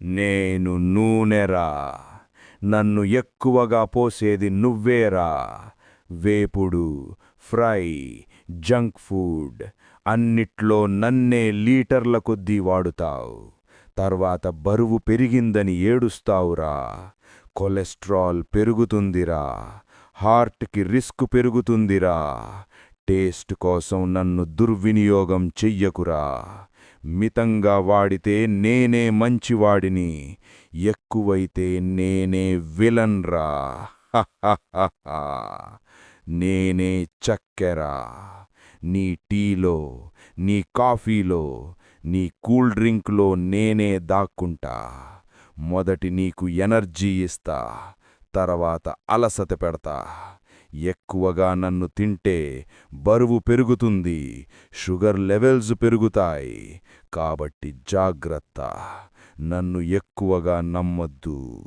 నేను నూనెరా. నన్ను ఎక్కువగా పోసేది నువ్వేరా. వేపుడు, ఫ్రై, జంక్ ఫుడ్ అన్నిట్లో నన్నే లీటర్ల కొద్దీ వాడుతావు. తర్వాత బరువు పెరిగిందని ఏడుస్తావురా. కొలెస్ట్రాల్ పెరుగుతుందిరా. హార్ట్కి రిస్క్ పెరుగుతుందిరా. టేస్ట్ కోసం నన్ను దుర్వినియోగం చెయ్యకురా. మితంగా వాడితే నేనే మంచివాడిని, ఎక్కువైతే నేనే విలన్రా. హహహహ. నేనే చక్కెర. నీ టీలో, నీ కాఫీలో, నీ కూల్ డ్రింక్లో నేనే దాక్కుంటా. మొదటి నీకు ఎనర్జీ ఇస్తా, తర్వాత అలసట పెడతా. ఎక్కువగా నన్ను తింటే బరువు పెరుగుతుంది, షుగర్ లెవెల్స్ పెరుగుతాయి. కాబట్టి జాగ్రత్త. నన్ను ఎక్కువగా నమ్మొద్దు.